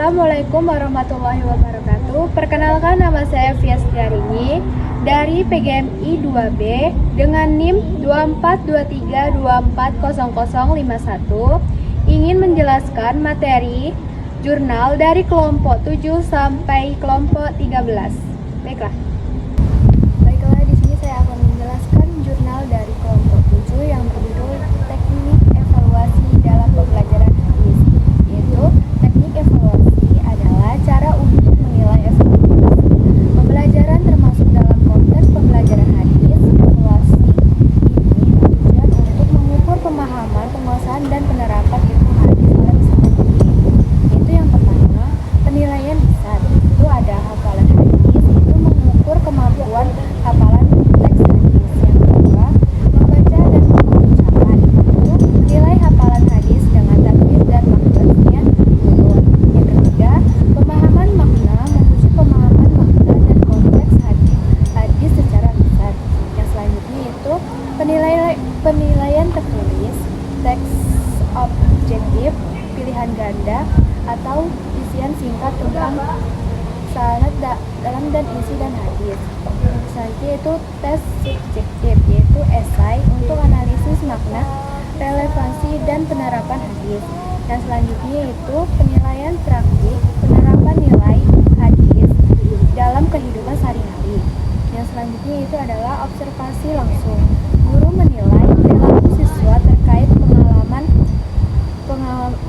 Assalamualaikum warahmatullahi wabarakatuh. Perkenalkan, nama saya Fias Darini dari PGMI 2B dengan NIM 2423240051, ingin menjelaskan materi jurnal dari kelompok 7 sampai kelompok 13. Baiklah, di sini saya akan menjelaskan jurnal dari kelompok 7 yang berjudul Teknik Evaluasi dalam Pembelajaran Hadis, yaitu teknik evaluasi adalah cara untuk menilai efektivitas pembelajaran termasuk dalam konteks pembelajaran hadis. Evaluasi ini bertujuan untuk mengukur pemahaman, penguasaan, dan penerapan ilmu hadis oleh peserta didik. Itu yang pertama, penilaian lisan. Itu ada hafalan hadis, itu mengukur kemampuan hafalan teks hadis. Yang kedua, membaca dan mengucapkan. Itu menilai hafalan hadis dengan tajwid dan makhrajnya. Yang ketiga, pemahaman makna, menguji pemahaman makna dan konteks hadis secara lisan. Yang selanjutnya itu penilaian tertulis, teks objektif, pilihan ganda, atau isian singkat tentang sanad dalam dan isi dan hadis. Selanjutnya itu tes subjektif, yaitu esai untuk analisis makna, relevansi, dan penerapan hadis. Dan selanjutnya itu penilaian praktik, penerapan nilai hadis dalam kehidupan sehari-hari. Yang selanjutnya itu adalah observasi langsung. Guru menilai perilaku siswa terkait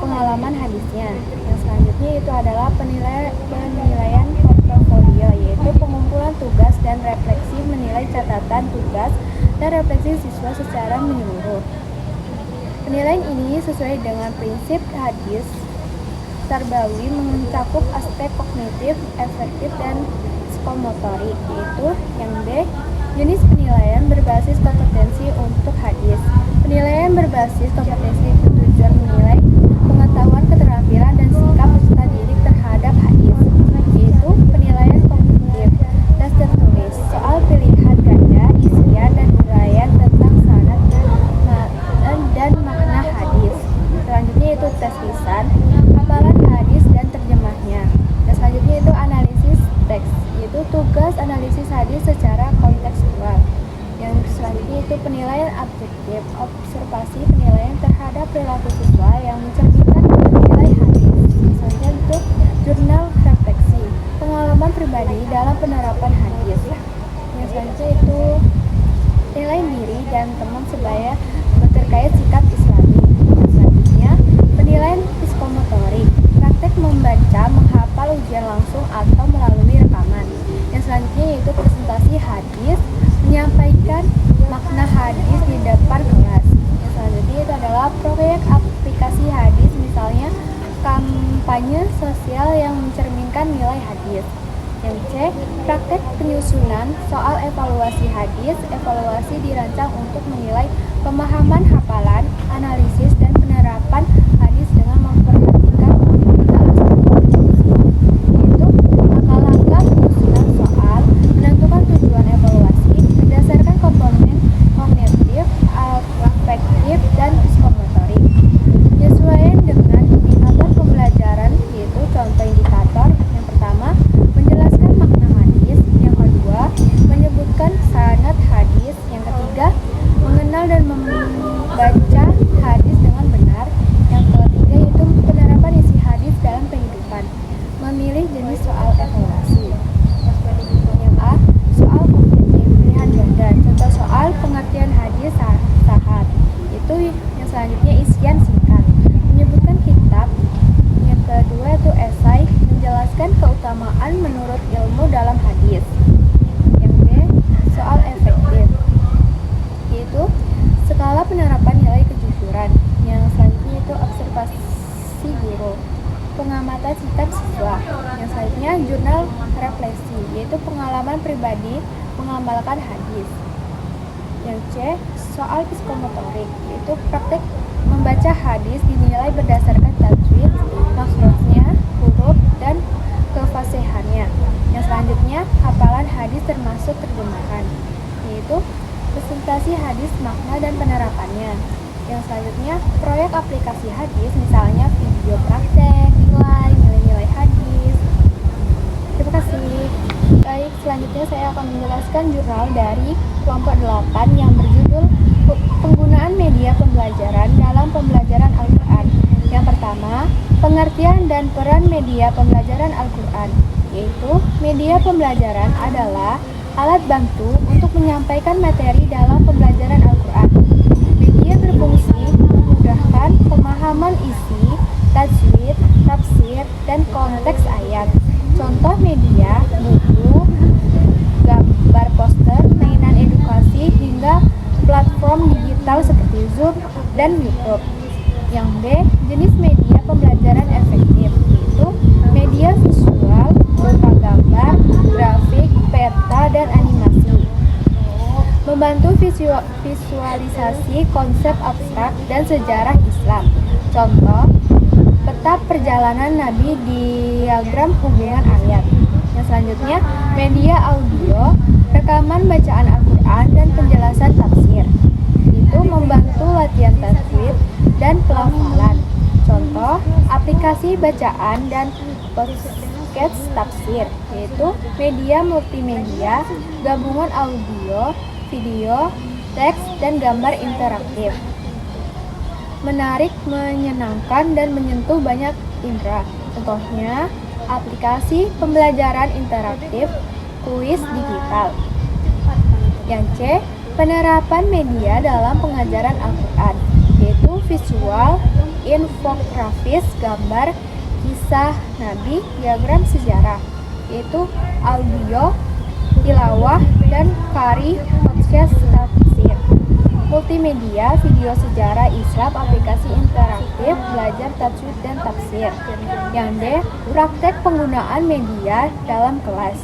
pengalaman hadisnya. Yang selanjutnya itu adalah penilaian portofolio, yaitu pengumpulan tugas dan refleksi, menilai catatan tugas dan refleksi siswa secara menyeluruh. Penilaian ini sesuai dengan prinsip hadis tarbawi, mencakup aspek kognitif, efektif, dan psikomotorik, yaitu yang B, jenis penilaian berbasis kompetensi untuk hadis. Penilaian berbasis kompetensi bertujuan menilai pengetahuan, keterampilan, dan sikap peserta didik terhadap hadis, yaitu penilaian kognitif. Tes tertulis, soal pilihan ganda, isian, dan uraian tentang sanad dan makna hadis. Selanjutnya itu tes lisan, hafalan hadis dan terjemahnya. Dan selanjutnya itu analisis teks, yaitu tugas analisis hadis secara kontekstual. Yang selanjutnya itu penilaian objektif, observasi penilaian terhadap perilaku siswa yang mencerminkan nilai hadis. Selanjutnya itu jurnal refleksi, pengalaman pribadi dalam penerapan hadis. Yang selanjutnya itu nilai diri dan teman sebaya terkait sikap Islami. Yang selanjutnya penilaian psikomotorik, praktek membaca, menghafal ujian langsung atau melalui rekaman. Yang selanjutnya yaitu presentasi hadis, menyampaikan makna hadis di depan kelas. Yang selanjutnya itu adalah proyek aplikasi hadis, misalnya kampanye sosial yang mencerminkan nilai hadis. Yang C, praktek penyusunan soal evaluasi hadis. Evaluasi dirancang untuk menilai pemahaman hafalan, analisis, dan penerapan hadis dengan memperhatikan yaitu langkah-langkah penyusunan soal, menentukan tujuan evaluasi berdasarkan komponen kognitif, afektif, dan psikomotorik. Penyesuaian dengan indikator pembelajaran, yaitu contoh indikator. Yang pertama, menjelaskan makna hadis. Yang kedua, menyebutkan sanad hadis. Yang ketiga, mengenal dan membaca hadis dengan benar. Yang ketiga itu penerapan isi hadis dalam kehidupan. Memilih jenis soal evaluasi. Yang A, soal kognitif, pilihan ganda. Contoh soal pengertian hadis sahad. Itu yang selanjutnya isian singkat, menyebutkan kitab. Yang kedua itu esai, menjelaskan keutamaan menurut ilmu dalam hadis. Yang B, soal efektif, yaitu skala penerapan nilai kejujuran. Yang selanjutnya itu observasi guru, pengamatan sikap siswa. Yang selanjutnya jurnal refleksi, yaitu pengalaman pribadi mengamalkan hadis. Yang C, soal psikomotorik, yaitu praktek membaca hadis dinilai berdasarkan tajwid, makhrajnya, huruf, dan kefasihannya. Yang selanjutnya hafalan hadis termasuk terjemahan, yaitu presentasi hadis, makna, dan penerapannya. Yang selanjutnya proyek aplikasi hadis, misalnya video praktek, nilai menilai hadis. Terima kasih. Baik, selanjutnya saya akan menjelaskan jurnal dari kelompok 8 yang berjudul Penggunaan Media Pembelajaran dalam Pembelajaran Al-Quran. Yang pertama, pengertian dan peran media pembelajaran Al-Quran, yaitu media pembelajaran adalah alat bantu untuk menyampaikan materi dalam pembelajaran Al-Quran. Media berfungsi memudahkan pemahaman isi, tajwid, tafsir, dan konteks ayat. Contoh media, buku, gambar poster, mainan edukasi, hingga platform digital seperti Zoom dan YouTube. Yang D, jenis media pembelajaran efektif, yaitu media visual berupa gambar, grafik, peta, dan animasi. Membantu visualisasi konsep abstrak dan sejarah Islam. Contoh, peta perjalanan Nabi, diagram hubungan ayat. Yang selanjutnya, media audio, rekaman bacaan Al-Quran dan penjelasan tafsir. Itu membantu latihan tajwid dan pelafalan. Contoh, aplikasi bacaan dan podcast tafsir, yaitu media multimedia, gabungan audio, video, teks, dan gambar interaktif. Menarik, menyenangkan, dan menyentuh banyak indera. Contohnya, aplikasi pembelajaran interaktif, kuis digital. Yang C, penerapan media dalam pengajaran Al-Quran, yaitu visual, infografis, gambar, kisah Nabi, diagram sejarah, yaitu audio, tilawah, dan qari, podcast tafsir. Multimedia, video sejarah Islam, aplikasi interaktif, belajar tajwid dan tafsir. Yang D, praktek penggunaan media dalam kelas.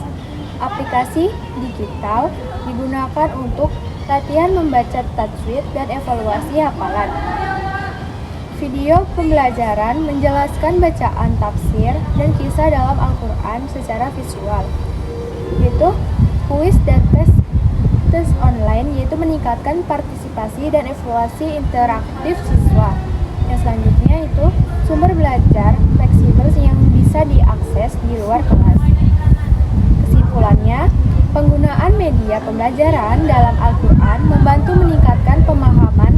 Aplikasi digital digunakan untuk latihan membaca tajwid dan evaluasi hafalan. Video pembelajaran menjelaskan bacaan tafsir dan kisah dalam Al-Quran secara visual, yaitu kuis dan tes online, yaitu meningkatkan partisipasi dan evaluasi interaktif siswa. Yang selanjutnya itu sumber belajar fleksibel yang bisa diakses di luar kelas. Kesimpulannya, penggunaan media pembelajaran dalam Al-Quran membantu meningkatkan pemahaman,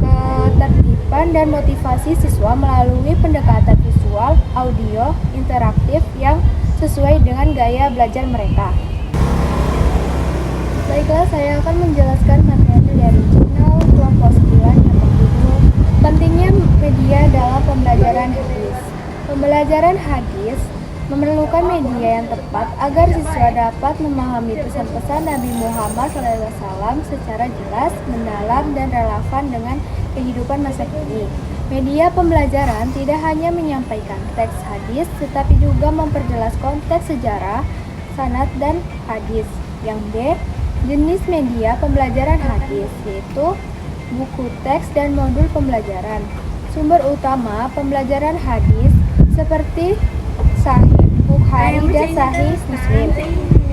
ketertiban, dan motivasi siswa melalui pendekatan visual, audio, interaktif yang sesuai dengan gaya belajar mereka. Baiklah, saya akan menjelaskan materi dari jurnal kelompok 9 yang berjudul Pentingnya Media dalam Pembelajaran Hadis. Pembelajaran hadis memerlukan media yang tepat agar siswa dapat memahami pesan-pesan Nabi Muhammad SAW secara jelas, mendalam, dan relevan dengan kehidupan masa kini. Media pembelajaran tidak hanya menyampaikan teks hadis, tetapi juga memperjelas konteks sejarah, sanad, dan hadis. Yang D, jenis media pembelajaran hadis, yaitu buku teks dan modul pembelajaran. Sumber utama pembelajaran hadis seperti Sahih Bukhari dan Sahih Muslim.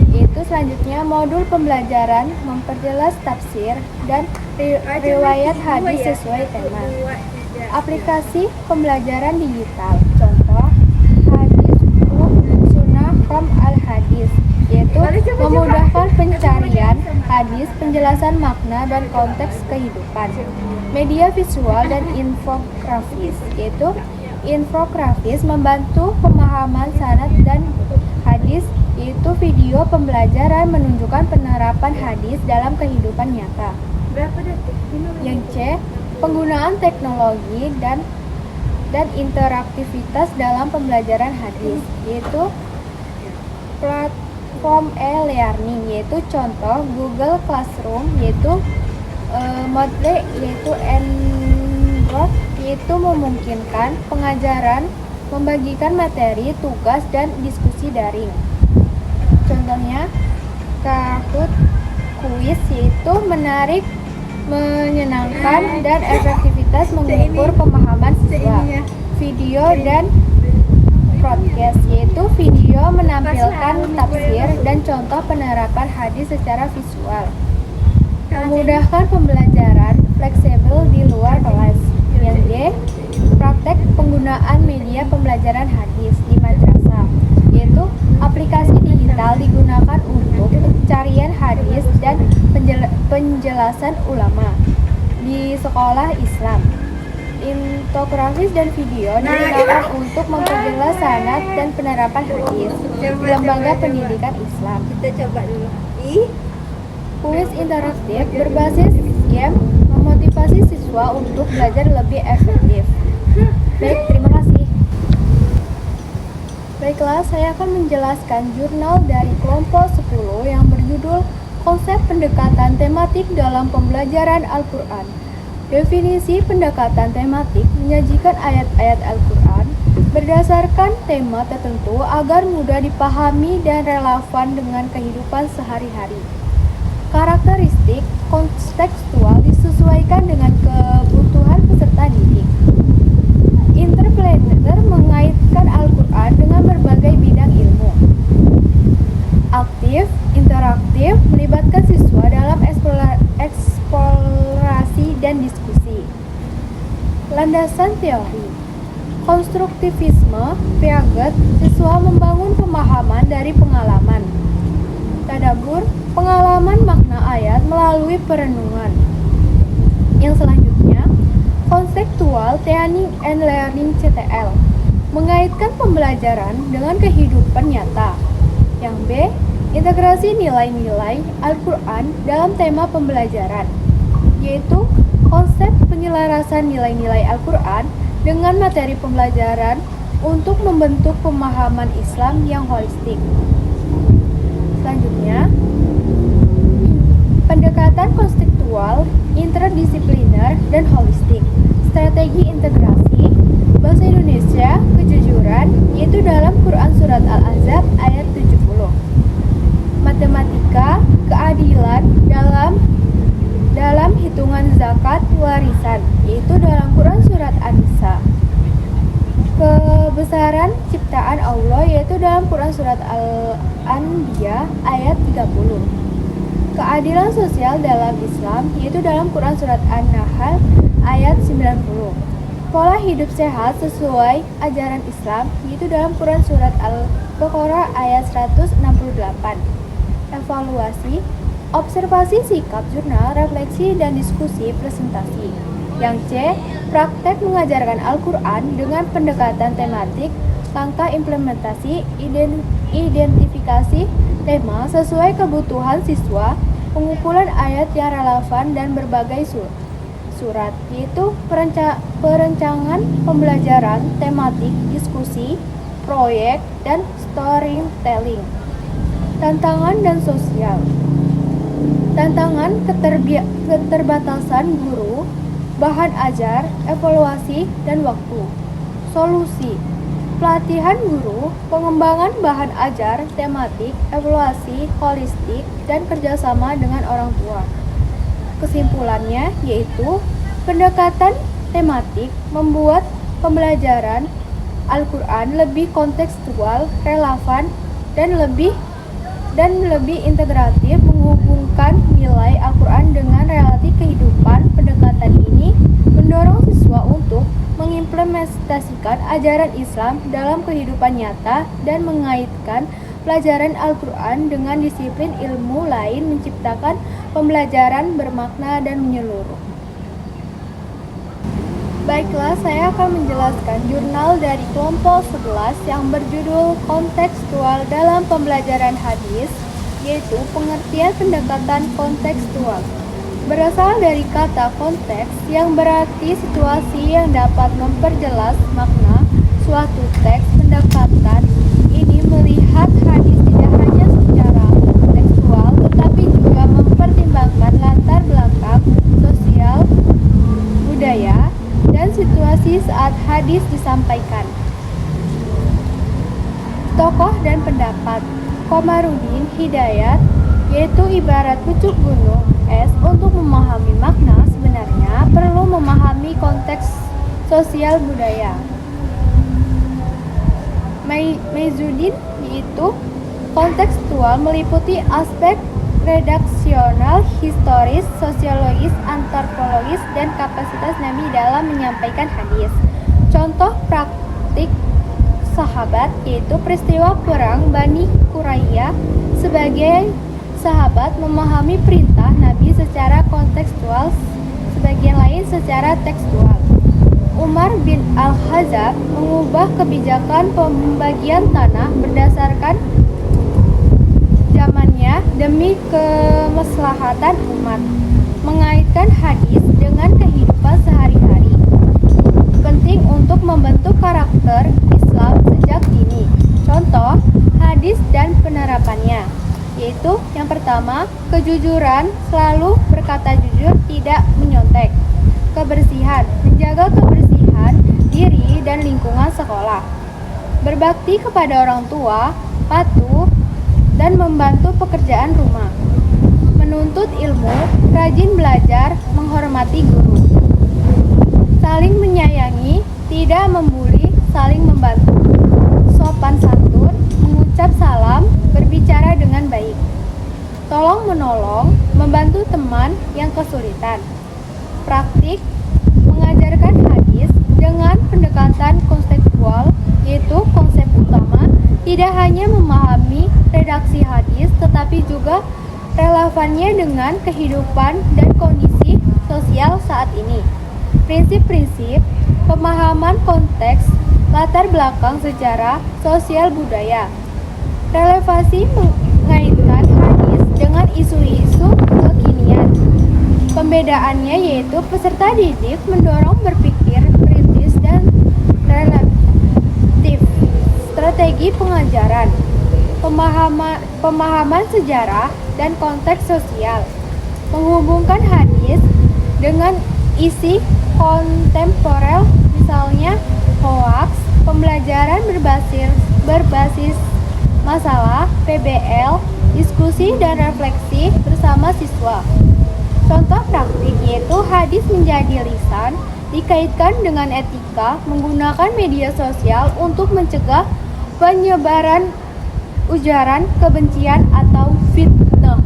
Yaitu selanjutnya modul pembelajaran memperjelas tafsir dan riwayat hadis sesuai tema. Aplikasi pembelajaran digital. Contoh, hadis sunnah al-hadis, yaitu memudahkan pencarian hadis, penjelasan makna dan konteks kehidupan. Media visual dan infografis, yaitu infografis membantu pemahaman sanad dan hadis, yaitu video pembelajaran menunjukkan penerapan hadis dalam kehidupan nyata. Yang C, penggunaan teknologi dan interaktivitas dalam pembelajaran hadis, yaitu platform e-learning, yaitu contoh Google Classroom, yaitu Moodle, yaitu Android, yaitu memungkinkan pengajaran, membagikan materi, tugas, dan diskusi daring. Contohnya Kahoot, kuis, yaitu menarik, menyenangkan, dan efektivitas mengukur pemahaman siswa. Video dan broadcast, yaitu video menampilkan tafsir dan contoh penerapan hadis secara visual. Memudahkan pembelajaran fleksibel di luar kelas. Yang D, praktek penggunaan penggunaan media pembelajaran hadis di madrasah, yaitu aplikasi digital digunakan untuk pencarian hadis dan penjelasan ulama di sekolah Islam. Infografis dan video digunakan untuk memperjelas sanad dan penerapan hadis di lembaga pendidikan Islam. Kita coba dulu. Kuis interaktif berbasis game memotivasi siswa untuk belajar lebih efektif. Baik, terima kasih. Baiklah, saya akan menjelaskan jurnal dari kelompok 10 yang berjudul Konsep Pendekatan Tematik dalam Pembelajaran Al-Quran. Definisi pendekatan tematik menyajikan ayat-ayat Al-Quran berdasarkan tema tertentu agar mudah dipahami dan relevan dengan kehidupan sehari-hari. Karakteristik kontekstual disesuaikan dengan kebutuhan peserta didik. Interplanar mengaitkan Al-Quran dengan berbagai bidang ilmu. Aktif, interaktif, melibatkan siswa dalam eksplorasi dan diskusi. Landasan teori. Konstruktivisme, Piaget, siswa membangun pemahaman dari pengalaman. Tadabbur, pengalaman makna ayat melalui perenungan. Yang selanjutnya, konseptual Teaching and Learning CTL, mengaitkan pembelajaran dengan kehidupan nyata. Yang B, integrasi nilai-nilai Al-Quran dalam tema pembelajaran, yaitu konsep penyelarasan nilai-nilai Al-Quran dengan materi pembelajaran untuk membentuk pemahaman Islam yang holistik. Selanjutnya, pendekatan konseptual, interdisipliner, dan holistik. Strategi integrasi Bahasa Indonesia, kejujuran, yaitu dalam Quran Surat Al-Ahzab ayat 70. Matematika, keadilan dalam hitungan zakat warisan, yaitu dalam Quran Surat An-Nisa. Kebesaran ciptaan Allah, yaitu dalam Quran Surat Al-Anbiya ayat 30. Keadilan sosial dalam Islam, yaitu dalam Quran Surat An-Nahl ayat 90. Pola hidup sehat sesuai ajaran Islam, yaitu dalam Quran Surat Al-Baqarah ayat 168. Evaluasi, observasi sikap jurnal, refleksi, dan diskusi presentasi. Yang C, praktek mengajarkan Al-Quran dengan pendekatan tematik, langkah implementasi, identifikasi tema sesuai kebutuhan siswa, pengumpulan ayat yang relevan dan berbagai surat, yaitu perencanaan pembelajaran, tematik, diskusi, proyek, dan storytelling. Tantangan dan sosial. Tantangan keterbatasan guru, bahan ajar, evaluasi, dan waktu. Solusi, pelatihan guru, pengembangan bahan ajar, tematik, evaluasi, holistik, dan kerjasama dengan orang tua. Kesimpulannya yaitu pendekatan tematik membuat pembelajaran Al-Quran lebih kontekstual, relevan, dan lebih integratif, menghubungkan nilai Al-Quran dengan realiti kehidupan. Pendekatan ini mendorong siswa untuk mengimplementasikan ajaran Islam dalam kehidupan nyata dan mengaitkan pelajaran Al-Quran dengan disiplin ilmu lain, menciptakan pembelajaran bermakna dan menyeluruh. Baiklah, saya akan menjelaskan jurnal dari kelompok 11 yang berjudul Kontekstual dalam Pembelajaran Hadis, yaitu pengertian pendekatan kontekstual. Berasal dari kata konteks yang berarti situasi yang dapat memperjelas makna suatu teks. Pendekatan ini melihat hadis tidak hanya secara tekstual, tetapi juga mempertimbangkan latar belakang sosial, budaya, dan situasi saat hadis disampaikan. Tokoh dan pendapat. Komarudin Hidayat, yaitu ibarat pucuk gunung es. Untuk memahami makna sebenarnya perlu memahami konteks sosial budaya. Maizuddin, yaitu kontekstual meliputi aspek redaksional, historis, sosiologis, antropologis, dan kapasitas Nabi dalam menyampaikan hadis. Contoh praktik sahabat yaitu peristiwa perang Bani Quraisyah. Sebagai sahabat memahami perintah Nabi secara kontekstual, sebagian lain secara tekstual. Umar bin Al-Khattab mengubah kebijakan pembagian tanah berdasarkan zamannya demi kemaslahatan umat. Mengaitkan hadis dengan kehidupan sehari-hari penting untuk membentuk karakter Islam sejak dini. Contoh hadis dan penerapannya yaitu yang pertama, kejujuran, selalu berkata jujur, tidak menyontek. Kebersihan, menjaga kebersihan diri dan lingkungan sekolah. Berbakti kepada orang tua, patuh, dan membantu pekerjaan rumah. Menuntut ilmu, rajin belajar, menghormati guru. Saling menyayangi, tidak membuli, saling membantu. Sopan santun, mengucap salam, berbicara dengan baik. Tolong menolong, membantu teman yang kesulitan. Praktik mengajarkan hadis dengan pendekatan konseptual, yaitu konsep utama tidak hanya memahami redaksi hadis tetapi juga relevannya dengan kehidupan dan kondisi sosial saat ini. Prinsip-prinsip pemahaman konteks latar belakang sejarah sosial budaya. Relevansi mengaitkan hadis dengan isu-isu kekinian. Pembedaannya yaitu peserta didik mendorong berpikir kritis dan relatif. Strategi pengajaran, pemahaman sejarah dan konteks sosial. Menghubungkan hadis dengan isi kontemporer, misalnya hoaks, pembelajaran berbasis masalah, PBL, diskusi dan refleksi bersama siswa. Contoh praktik yaitu hadis menjadi lisan dikaitkan dengan etika menggunakan media sosial untuk mencegah penyebaran ujaran kebencian atau fitnah.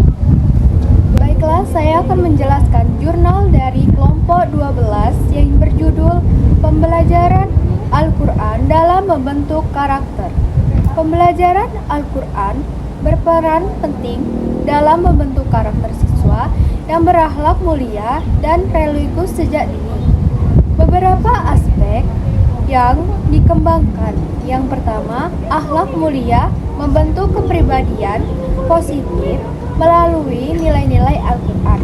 Baiklah, saya akan menjelaskan jurnal dari kelompok 12 yang berjudul Pembelajaran Al-Quran dalam Membentuk Karakter. Pembelajaran Al-Quran berperan penting dalam membentuk karakter siswa yang berakhlak mulia dan religius sejak dini. Beberapa aspek yang dikembangkan. Yang pertama, akhlak mulia membentuk kepribadian positif melalui nilai-nilai Al-Quran.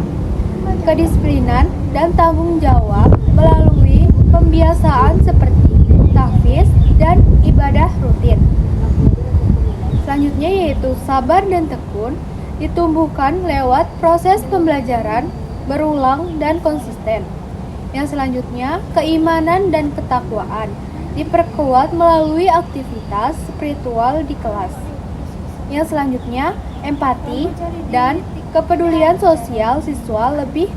Kedisiplinan dan tanggung jawab melalui pembiasaan seperti tahfiz dan ibadah rutin. Selanjutnya yaitu sabar dan tekun ditumbuhkan lewat proses pembelajaran berulang dan konsisten. Yang selanjutnya, keimanan dan ketakwaan diperkuat melalui aktivitas spiritual di kelas. Yang selanjutnya, empati dan kepedulian sosial siswa lebih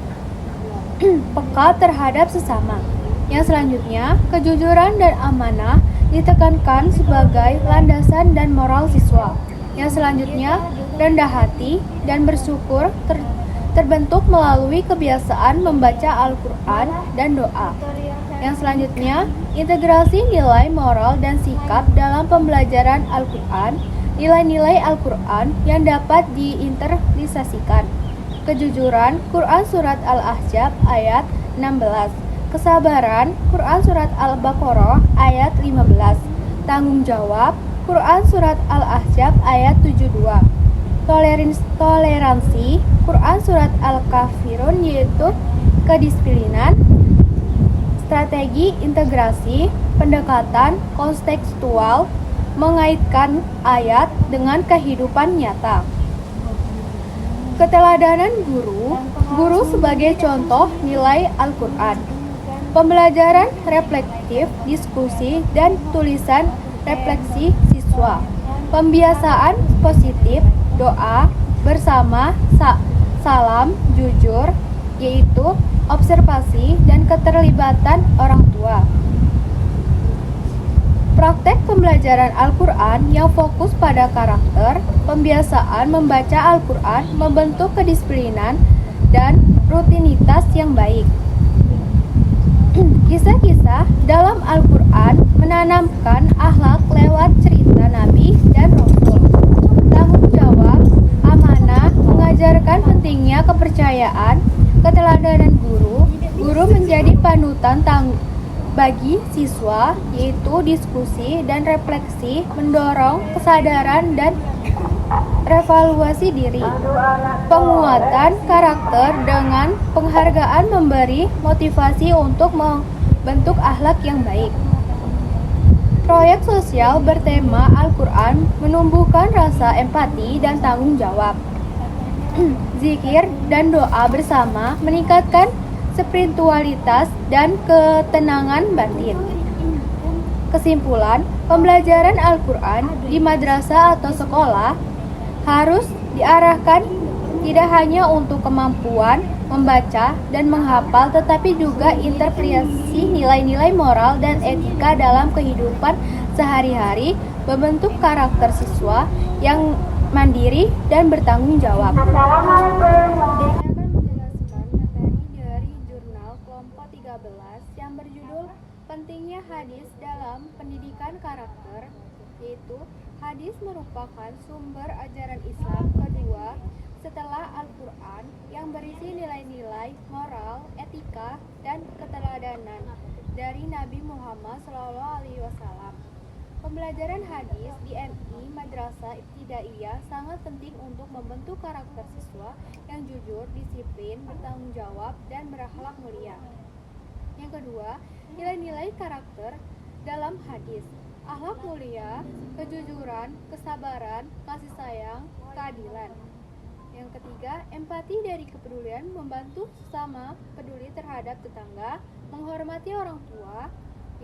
peka terhadap sesama. Yang selanjutnya, kejujuran dan amanah ditekankan sebagai landasan dan moral siswa. Yang selanjutnya, rendah hati dan bersyukur terbentuk melalui kebiasaan membaca Al-Quran dan doa. Yang selanjutnya, integrasi nilai moral dan sikap dalam pembelajaran Al-Quran. Nilai-nilai Al-Quran yang dapat diinternalisasikan. Kejujuran, Quran Surat Al-Ahzab ayat 16. Kesabaran, Quran Surat Al-Baqarah ayat 15. Tanggung jawab, Quran Surat Al-Ahzab ayat 72. Toleransi, Quran Surat Al-Kafirun yaitu kedisiplinan. Strategi integrasi, pendekatan kontekstual, mengaitkan ayat dengan kehidupan nyata. Keteladanan guru sebagai contoh nilai Al-Quran. Pembelajaran reflektif, diskusi, dan tulisan refleksi siswa. Pembiasaan positif, doa, bersama, salam, jujur, yaitu observasi dan keterlibatan orang tua. Praktek pembelajaran Al-Quran yang fokus pada karakter, pembiasaan membaca Al-Quran membentuk kedisiplinan dan rutinitas yang baik. Kisah-kisah dalam Al-Quran bagi siswa, yaitu diskusi dan refleksi, mendorong kesadaran dan revaluasi diri, penguatan karakter dengan penghargaan, memberi motivasi untuk membentuk akhlak yang baik. Proyek sosial bertema Al-Quran menumbuhkan rasa empati dan tanggung jawab. Zikir dan doa bersama meningkatkan spiritualitas dan ketenangan batin. Kesimpulan, pembelajaran Al-Quran di madrasah atau sekolah harus diarahkan tidak hanya untuk kemampuan membaca dan menghafal, tetapi juga interpretasi nilai-nilai moral dan etika dalam kehidupan sehari-hari, membentuk karakter siswa yang mandiri dan bertanggung jawab. Saya akan menjelaskan materi dari jurnal kelompok 13 yang berjudul Pentingnya Hadis dalam Pendidikan Karakter, yaitu hadis merupakan sumber ajaran Islam kedua setelah Al-Quran yang berisi nilai-nilai moral, etika, dan keteladanan dari Nabi Muhammad SAW. Pembelajaran hadis di MI Madrasah Ibtidaiyah sangat penting untuk membentuk karakter siswa yang jujur, disiplin, bertanggung jawab, dan berakhlak mulia. Yang kedua, nilai-nilai karakter dalam hadis. Akhlak mulia, kejujuran, kesabaran, kasih sayang, keadilan. Yang ketiga, empati dari kepedulian, membantu sesama, peduli terhadap tetangga, menghormati orang tua,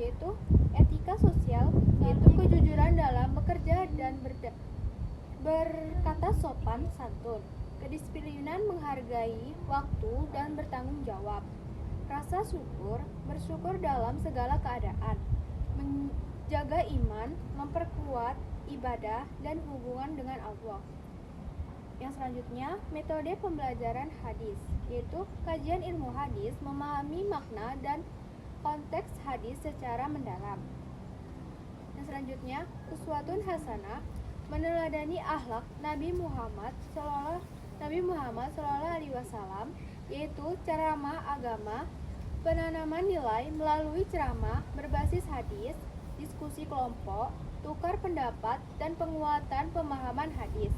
yaitu etika sosial, yaitu kejujuran dalam bekerja dan berkata sopan santun, kedisiplinan, menghargai waktu dan bertanggung jawab, rasa syukur, bersyukur dalam segala keadaan, menjaga iman, memperkuat ibadah dan hubungan dengan Allah. Yang selanjutnya, metode pembelajaran hadis, yaitu kajian ilmu hadis, memahami makna dan konteks hadis secara mendalam. Yang selanjutnya, uswatun hasanah, meneladani akhlak Nabi Muhammad SAW, yaitu ceramah agama, penanaman nilai melalui ceramah berbasis hadis, diskusi kelompok, tukar pendapat, dan penguatan pemahaman hadis.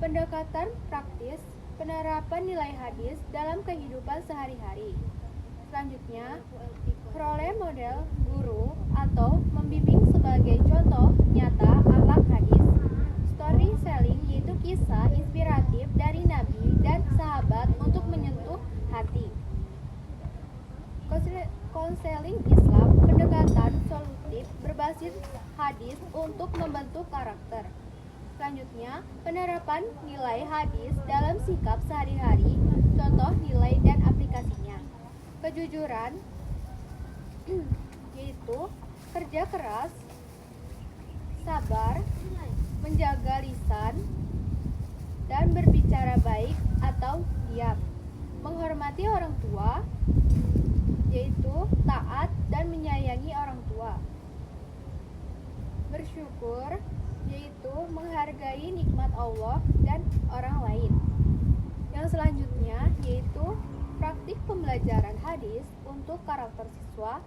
Pendekatan praktis, penerapan nilai hadis dalam kehidupan sehari-hari. Selanjutnya, role model guru atau membimbing sebagai contoh nyata akhlak hadis. Storytelling, yaitu kisah inspiratif dari Nabi dan sahabat untuk menyentuh hati. Konseling Islam, pendekatan solutif berbasis hadis untuk membentuk karakter. Selanjutnya, penerapan nilai hadis dalam sikap sehari-hari, contoh nilai dan aplikasinya. Kejujuran, yaitu kerja keras, sabar, menjaga lisan, dan berbicara baik atau diam. Menghormati orang tua, yaitu taat dan menyayangi orang tua. Bersyukur, yaitu menghargai nikmat Allah dan orang lain. Yang selanjutnya yaitu praktik pembelajaran hadis untuk karakter siswa,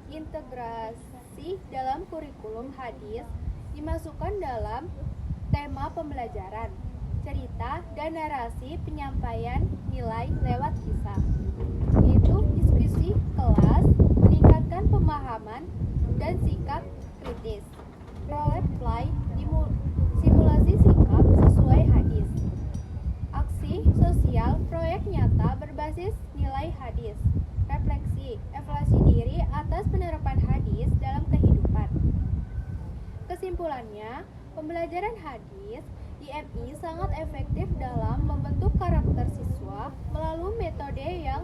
integrasi dalam kurikulum hadis dimasukkan dalam tema pembelajaran, cerita dan narasi penyampaian nilai lewat kisah, yaitu diskusi kelas, meningkatkan pemahaman dan sikap kritis. Role play, simulasi sikap sesuai hadis. Aksi sosial, proyek nyata berbasis nilai hadis. Refleksi, evaluasi diri atas penerapan hadis dalam kehidupan. Kesimpulannya, pembelajaran hadis di MI sangat efektif dalam membentuk karakter siswa melalui metode yang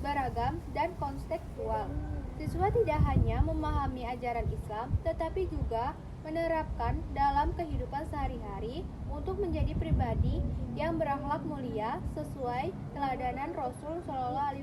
beragam dan kontekstual. Siswa tidak hanya memahami ajaran Islam, tetapi juga menerapkan dalam kehidupan sehari-hari untuk menjadi pribadi yang berakhlak mulia sesuai teladanan Rasul SAW.